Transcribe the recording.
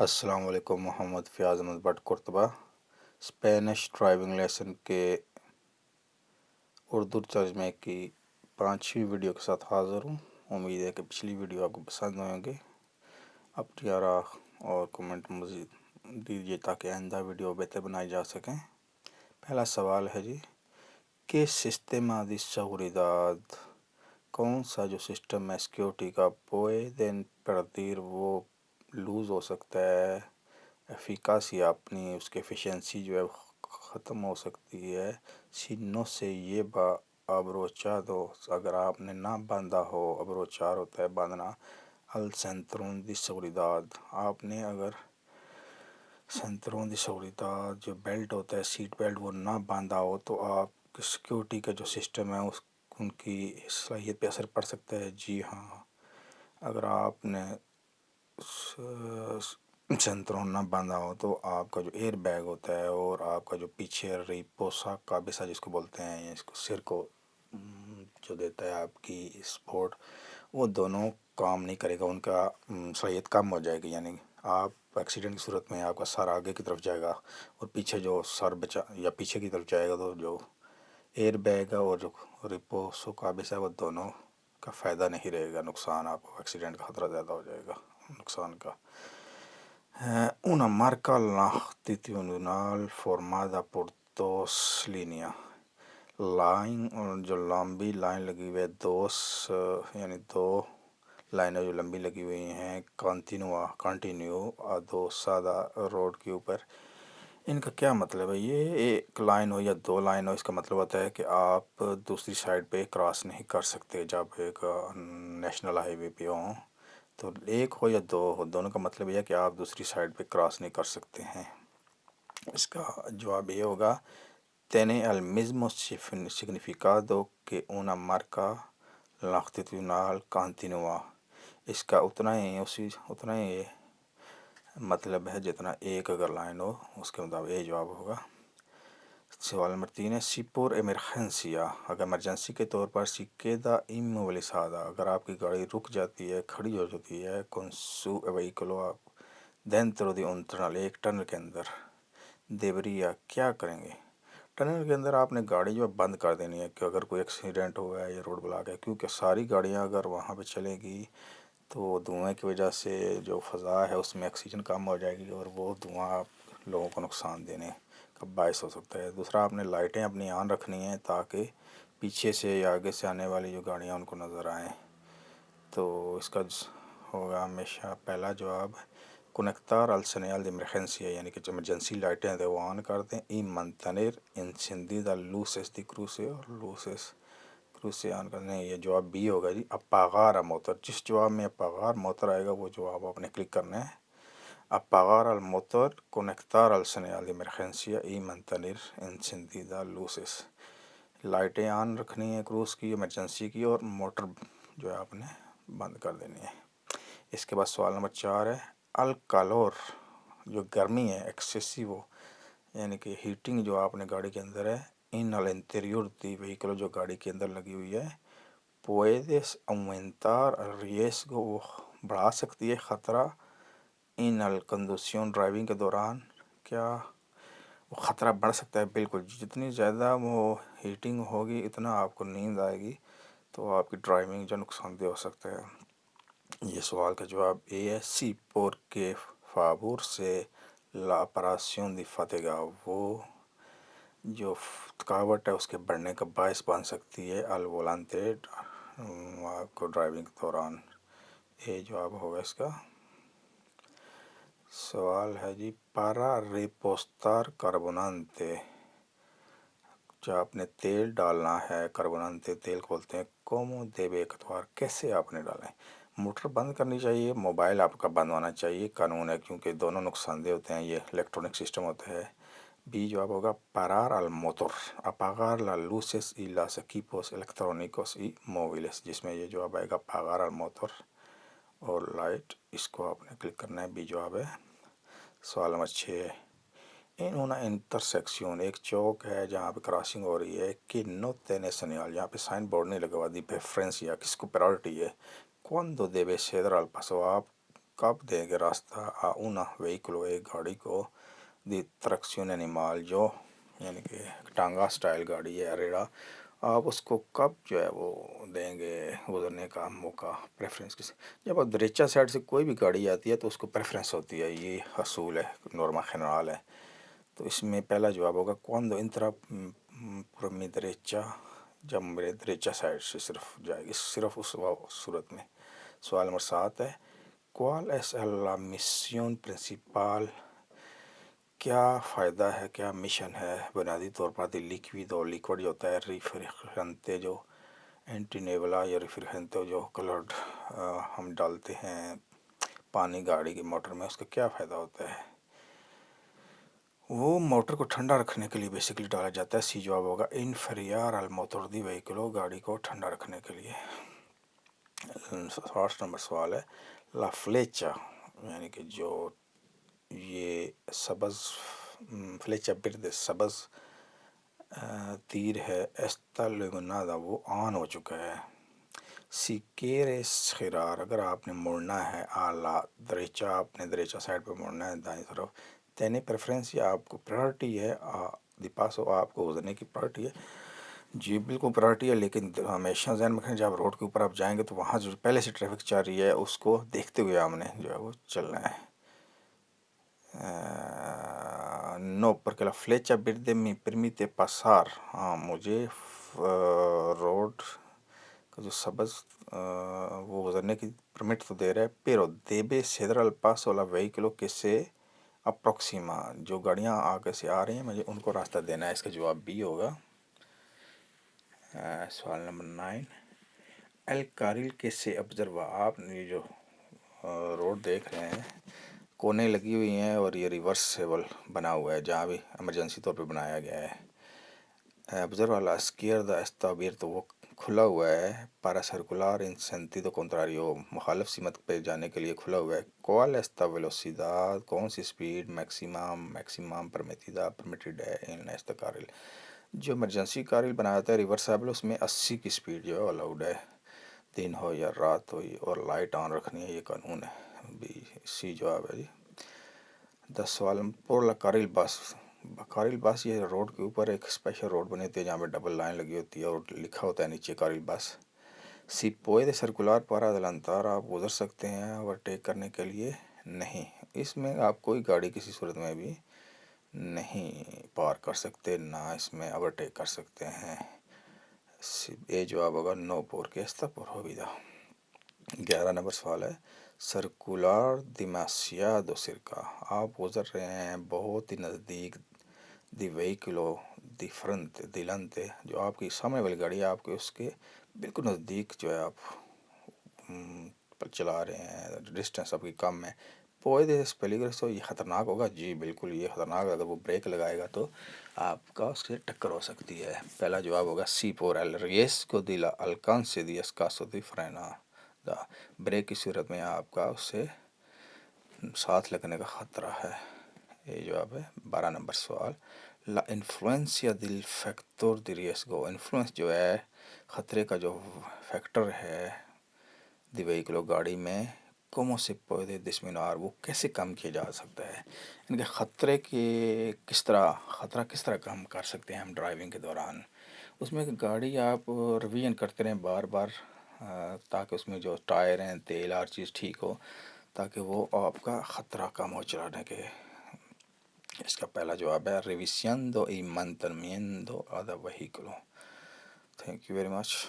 السلام علیکم محمد فیاض احمد بٹ کرتبہ اسپینش ڈرائیونگ لیسن کے اردو ترجمے کی 5ویں ویڈیو کے ساتھ حاضر ہوں۔ امید ہے کہ پچھلی ویڈیو آپ کو پسند آئیں گے۔ اپنی آراء اور کمنٹ مزید دیجیے تاکہ آئندہ ویڈیو بہتر بنائی جا سکیں۔ پہلا سوال ہے جی کہ سسٹما دی سیگوریداد، کون سا جو سسٹم ہے سیکیورٹی کا pueden perder وہ لوز ہو سکتا ہے، ایفیکاسی اپنی اس کی ایفیشنسی جو ہے ختم ہو سکتی ہے، si no se lleva abrochado اگر آپ نے نہ باندھا ہو، ابروچار ہوتا ہے باندھنا، السنترون دی سیگوریداد آپ نے اگر سنترون دی سیگوریداد جو بیلٹ ہوتا ہے سیٹ بیلٹ وہ نہ باندھا ہو تو آپ کی سیکیورٹی کا جو سسٹم ہے ان کی صلاحیت پہ اثر پڑ سکتا ہے۔ جی ہاں، اگر آپ نے سنترون نہ باندھا ہو تو آپ کا جو ایئر بیگ ہوتا ہے اور آپ کا جو پیچھے ریپوسا کابسا جس کو بولتے ہیں، اس کو سر کو جو دیتا ہے آپ کی سپورٹ، وہ دونوں کام نہیں کرے گا، ان کا صلاحیت کم ہو جائے گی، یعنی آپ ایکسیڈنٹ کی صورت میں آپ کا سر آگے کی طرف جائے گا اور پیچھے جو سر بچا یا پیچھے کی طرف جائے گا تو جو ایئر بیگ ہے اور جو ریپوسو کابسا ہے وہ دونوں کا فائدہ نہیں رہے گا، نقصان آپ کو ایکسیڈنٹ کا خطرہ زیادہ ہو جائے گا نقصان کا۔ Una marca longitudinal formada por dos líneas line جو لمبی لائن لگی ہوئی ہے، یعنی دو لائنیں جو لمبی لگی ہوئی ہیں کنٹینیو دو سادہ روڈ کے اوپر، ان کا کیا مطلب ہے؟ یہ ایک لائن ہو یا دو لائن ہو، اس کا مطلب ہوتا ہے کہ آپ دوسری سائڈ پہ کراس نہیں کر سکتے جب ایک نیشنل ہائی وے پہ ہوں، تو ایک ہو یا دو ہو، دونوں کا مطلب یہ ہے کہ آپ دوسری سائڈ پہ کراس نہیں کر سکتے ہیں۔ اس کا جواب یہ ہوگا tiene el mismo significado que una marca longitudinal continua، اس کا اتنا ہی مطلب ہے جتنا ایک اگر لائن ہو، اس کے مطابق یہ جواب ہوگا۔ سوال نمبر 3 ہے si por emergencia اگر ایمرجنسی کے طور پر si queda inmovilizada اگر آپ کی گاڑی رک جاتی ہے، کھڑی ہو جاتی ہے، con su vehículo dentro de un tunnel ایک ٹنل کے اندر، debería کیا کریں گے؟ ٹنل کے اندر آپ نے گاڑی جو بند کر دینی ہے کہ اگر کوئی ایکسیڈنٹ ہوا ہے یا روڈ بلاک ہے، کیونکہ ساری گاڑیاں اگر وہاں پہ چلے گی تو دھوئیں کی وجہ سے جو فضا ہے اس میں آکسیجن کم ہو جائے گی اور وہ دھواں لوگوں کو نقصان دینے کا باعث ہو سکتا ہے۔ دوسرا آپ نے لائٹیں اپنی آن رکھنی ہیں تاکہ پیچھے سے یا آگے سے آنے والی جو گاڑیاں ان کو نظر آئیں، تو اس کا ہوگا ہمیشہ پہلا جواب conectar al señal de emergencia یعنی کہ جو ایمرجنسی لائٹیں ہیں وہ آن کر دیں، y mantener encendidas luces de cruce اور cruce آن کرنے، یہ جواب بی ہوگا جی apagar a motor۔ جس جواب میں apagar motor آئے گا وہ جواب آپ نے کلک کرنا ہے۔ apagar al motor conectar al señal de emergencia y mantener encendidas luces، لائٹیں آن رکھنی ہے کروز کی ایمرجنسی کی اور موٹر جو ہے آپ نے بند کر دینی ہے۔ اس کے بعد سوال نمبر 4 ہے الکالور جو گرمی ہے ایکسیسیو یعنی کہ ہیٹنگ جو آپ نے گاڑی کے اندر ہے، ان al interior دی وہیکل جو گاڑی کے اندر لگی ہوئی ہے، puedes aumentar el riesgo وہ بڑھا سکتی ہے خطرہ، ان al conducción ڈرائیونگ کے دوران کیا وہ خطرہ بڑھ سکتا ہے؟ بالکل، جتنی زیادہ وہ ہیٹنگ ہوگی اتنا آپ کو نیند آئے گی تو آپ کی ڈرائیونگ جو نقصان دہ ہو سکتا ہے۔ یہ سوال کا جواب اے ہے سی porque favor سے la operación de fatiga وہ جو تھکاوٹ ہے اس کے بڑھنے کا باعث بن سکتی ہے al volante آپ کو ڈرائیونگ کے دوران، یہ جواب ہوگا اس کا۔ سوال ہے جی para repostar carburante جو آپ نے تیل ڈالنا ہے، کاربونانتے تیل کھولتے ہیں، کومو دیبے کتوار کیسے آپ نے ڈالیں؟ موٹر بند کرنی چاہیے، موبائل آپ کا بند ہونا چاہیے، قانون ہے کیونکہ دونوں نقصان دہ ہوتے ہیں، یہ الیکٹرونک سسٹم ہوتا ہے۔ بی جواب ہوگا parar al motor apagar las luces y los equipos electrónicos y móviles، جس میں یہ جواب آئے گا apagar al motor اور لائٹ، اس کو آپ نے کلک کرنا ہے، بی جواب ہے۔ سوال نمبر 6 ان una intersección ایک چوک ہے جہاں پہ کراسنگ ہو رہی ہے کہ no tiene señal، یہاں پہ سائن بورڈ نہیں لگا ہوا، دی پریفرنس یا کس کو پرائورٹی ہے، cuando debe ceder al paso آپ کب دیں گے راستہ a una vehículo ایک گاڑی کو دی tracción animal جو یعنی کہ ٹانگا سٹائل گاڑی ہے ریڑا، آپ اس کو کب جو ہے وہ دیں گے گزرنے کا موقع پریفرنس کسی؟ جب آپ دریچہ سائڈ سے کوئی بھی گاڑی آتی ہے تو اس کو پریفرنس ہوتی ہے، یہ اصول ہے، نورما جنرال ہے۔ تو اس میں پہلا جواب ہوگا cuando entra por mi derecha، جب میرے دریچہ سائڈ سے صرف جائے گی، صرف اس صورت میں۔ سوال نمبر 7 ہے ¿Cuál es la misión principal؟ کیا فائدہ ہے، کیا مشن ہے بنیادی طور پر دی لیکویڈ اور لیکوڈ جو ہوتا ہے ریفریجرنتے جو اینٹی نیولا یا ریفریجرنتے جو کلرڈ ہم ڈالتے ہیں پانی گاڑی کی موٹر میں، اس کا کیا فائدہ ہوتا ہے؟ وہ موٹر کو ٹھنڈا رکھنے کے لیے بیسیکلی ڈالا جاتا ہے۔ سی جواب ہوگا انفریار الموتور دی وہیکلو، گاڑی کو ٹھنڈا رکھنے کے لیے۔ 8 نمبر سوال ہے لا فلیچا یعنی کہ جو یہ سبز فلیچا برد سبز تیر ہے ایستا لومنادا وہ آن ہو چکا ہے۔ سی کیرس خیرار اگر آپ نے مڑنا ہے اعلیٰ دریچہ، آپ نے دریچہ سائڈ پہ مڑنا ہے دائیں طرف، تینے پریفرنس یا آپ کو پرائرٹی ہے دی پاسو، آپ کو گزرنے کی پرائرٹی ہے؟ جی بالکل پرائرٹی ہے، لیکن ہمیشہ ذہن میں رکھیں جب روڈ کے اوپر آپ جائیں گے تو وہاں جو پہلے سے ٹریفک چل رہی ہے اس کو دیکھتے ہوئے آپ نے جو ہے وہ چلنا ہے۔ نو perché la fleccia verde mi permite pasar، ہاں مجھے روڈ کا جو سبز وہ گزرنے کی پرمٹ تو دے رہا ہے، pero debe ceder al paso la vehículo que se aproxima، جو گاڑیاں آگے سے آ رہی ہیں مجھے ان کو راستہ دینا ہے۔ اس کا جواب بھی ہوگا۔ سوال number 9 el carril que se observa، آپ نے جو روڈ دیکھ رہے ہیں کونے لگی ہوئی ہیں اور یہ ریورسیبل بنا ہوا ہے جہاں بھی ایمرجنسی طور پہ بنایا گیا ہے۔ observa la izquierda está abierto، وہ کھلا ہوا ہے، para circular en sentido contrario، مخالف سمت پہ جانے کے لیے کھلا ہوا ہے۔ cuál es la velocidad، کون سی سپیڈ میکسیمم permitted ہے ان este carril، جو ایمرجنسی کارل بنایا جاتا ہے ریورسیبل اس میں 80 کی سپیڈ جو ہے الاؤڈ ہے، دن ہو یا رات ہو، اور لائٹ آن رکھنی ہے، یہ قانون ہے بھی۔ سی جواب ہے جی۔ 10 سوال پر لا کارل بس، کارل بس یہ روڈ کے اوپر ایک اسپیشل روڈ بنی ہوتی ہے جہاں پہ ڈبل لائن لگی ہوتی ہے اور لکھا ہوتا ہے نیچے کارل بس۔ سی puede circular para adelantar، آپ گزر سکتے ہیں اوورٹیک کرنے کے لیے؟ نہیں، اس میں آپ کوئی گاڑی کسی صورت میں بھی نہیں پار کر سکتے، نہ اس میں اوورٹیک کر سکتے ہیں۔ اے جواب ہوگا نو پور کے استا پر ہوگا۔ 11 نمبر سوال ہے سرکولار demasiado cerca، آپ گزر رہے ہیں بہت ہی نزدیک دی وہیکلو دی فرنٹ دلانتے، جو آپ کی سامنے والی گاڑی ہے آپ کے اس کے بالکل نزدیک جو ہے آپ چلا رہے ہیں، ڈسٹینس آپ کی کم ہے۔ puede es peligroso، یہ خطرناک ہوگا؟ جی بالکل یہ خطرناک ہے، اگر وہ بریک لگائے گا تو آپ کا اس سے ٹکر ہو سکتی ہے۔ پہلا جواب ہوگا سی por el riesgo de la alcance de escaso de frenada، break کی صورت میں آپ کا اس سے ساتھ لگنے کا خطرہ ہے۔ یہ جواب ہے۔ 12 نمبر سوال la influencia del factor de riesgo، influence جو ہے خطرے کا جو فیکٹر ہے دی وہیکلو گاڑی میں، cómo se puede disminuir، وہ کیسے کم کیا جا سکتا ہے، ان کے خطرے کے خطرہ کس طرح کم کر سکتے ہیں ہم ڈرائیونگ کے دوران؟ اس میں گاڑی آپ ریویژن کرتے رہیں بار بار تاکہ اس میں جو ٹائر ہیں تیل ہر چیز ٹھیک ہو، تاکہ وہ آپ کا خطرہ کم ہو چلانے کے۔ اس کا پہلا جواب ہے revisando y manteniendo cada vehículo۔ Thank you very much.